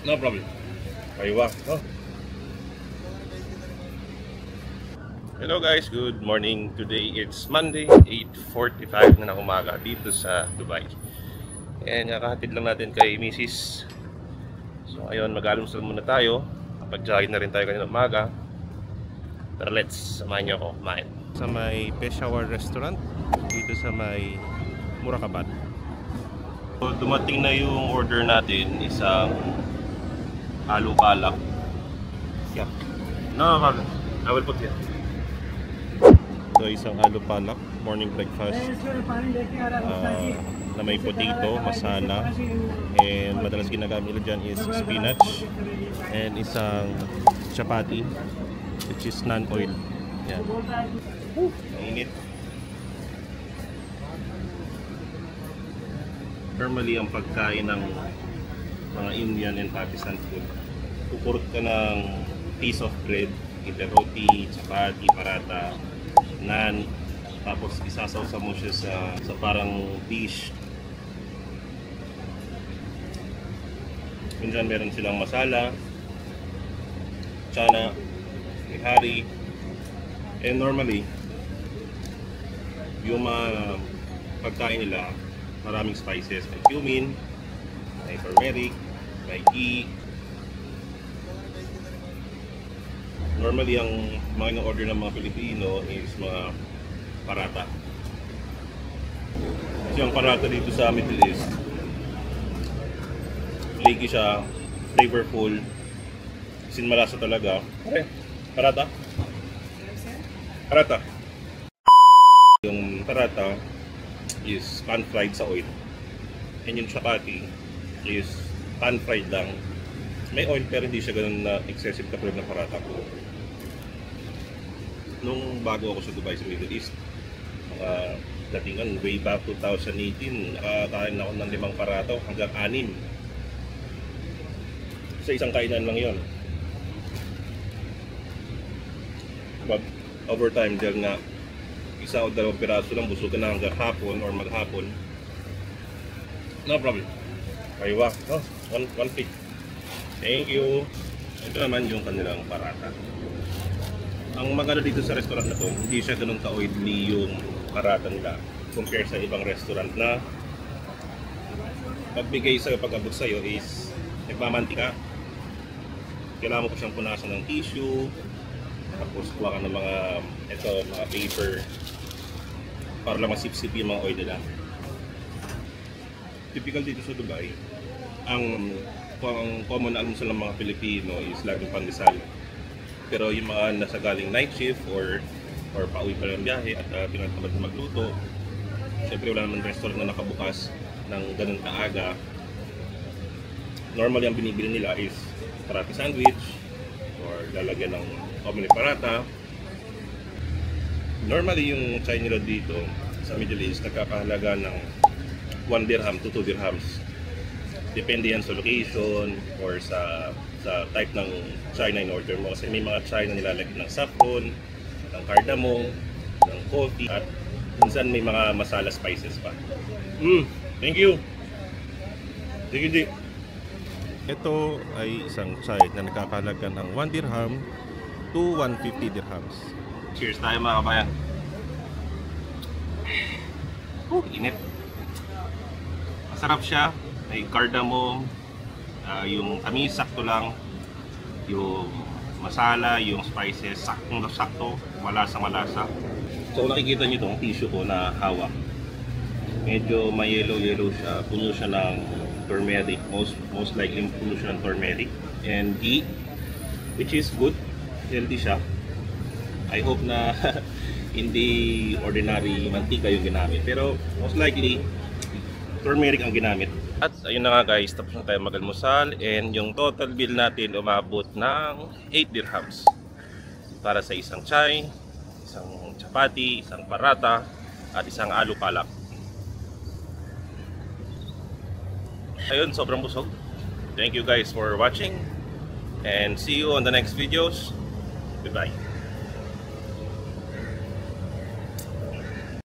No problem. Kaiwa. Oh. Hello guys, good morning. Today it's Monday, 8:45 na ng umaga dito sa Dubai. And kakahatid lang natin kay Mrs. So ayun, mag-almusal muna tayo. Pag-jogging na rin tayo kanina umaga. Pero let's, samahan niyo ako kumain. Sa may Peshawar Restaurant, dito sa may Murakabat. So, dumating na yung order natin, isang aloo palak. Yeah. No problem. I will put here. So isang aloo palak, morning breakfast na may potato, masala, and madalas ginagamit nila dyan is spinach, and isang chapati which is non-oil. Yan. Mainit. Normally ang pagkain ng mga Indian and Pakistan food, kukurot ka ng piece of bread, either roti, chapati, paratha, naan, tapos isasawsa mo siya sa parang dish. Minsan meron silang masala, chana, hari, and normally yung mga pagkain nila maraming spices, may cumin, may turmeric, may ghee. Normally ang mga ino-order ng mga Pilipino is mga paratha. Kasi ang paratha dito sa Middle East, flaky siya, flavorful, sinmalasa talaga. Okay, paratha? Paratha. Yung paratha is pan-fried sa oil. And yung chapati is pan-fried lang. May oil pero hindi siya ganun na excessive katulad ng paratha. Nung bago ako sa Dubai sa Middle East, datingan way back 2018, nakakain ako ng 5 paratha hanggang 6. Sa isang kainan lang yon. But over time, dahil nga isa o 2 piraso lang, busog ka na hanggang hapon or maghapon. No problem. Kaiwa. Oh, one pick. Thank you. Ito naman yung kanilang paratha. Ang maganda dito sa restaurant na to, hindi siya ganun ka-oily yung paratha nila compare sa ibang restaurant na pagbigay sa'yo, pag-abot sa'yo is nagmamantika. Kailangan mo pa siyang punasan ng tissue, tapos kuha ka ng mga paper para lang masip-sip yung mga oil nila. Typical dito sa Dubai, ang common na almusal ng mga Pilipino is laging pandesal. Pero yung mga nasa galing night shift or pauwi pa ng biyahe at tinatamad na magluto, syempre wala naman restaurant na nakabukas ng ganun kaaga. Normally ang binibili nila is parati sandwich or lalagyan ng omni paratha. Normally yung chai nila dito sa Middle East nagkakahalaga ng 1 dirham to 2 dirhams. Depende yan sa location or sa type ng chai na in-order mo. Kasi may mga chai na nilalagyan ng saffron, ng cardamom, ng coffee, at minsan may mga masala spices pa. Thank you! Sige. Ito ay isang chai na nakakahalaga ng 1 dirham to 150 dirhams. Cheers tayo mga kabayan. Init. Masarap siya. May cardamom, yung tamis sakto lang, yung masala, yung spices sakto, malasa. So nakikita niyo itong tissue ko na hawak. Medyo may yellow siya. Puno siya ng turmeric. Most likely puno siya ng turmeric. And ghee, which is good. Healthy siya. I hope na hindi ordinary mantika yung ginamit. Pero most likely, turmeric ang ginamit. At ayun na nga guys, tapos na tayo mag-almusal. And yung total bill natin umabot ng 8 dirhams. Para sa isang chai, isang chapati, isang paratha, at isang aloo palak. Ayun, sobrang busog. Thank you guys for watching. And see you on the next videos. Goodbye.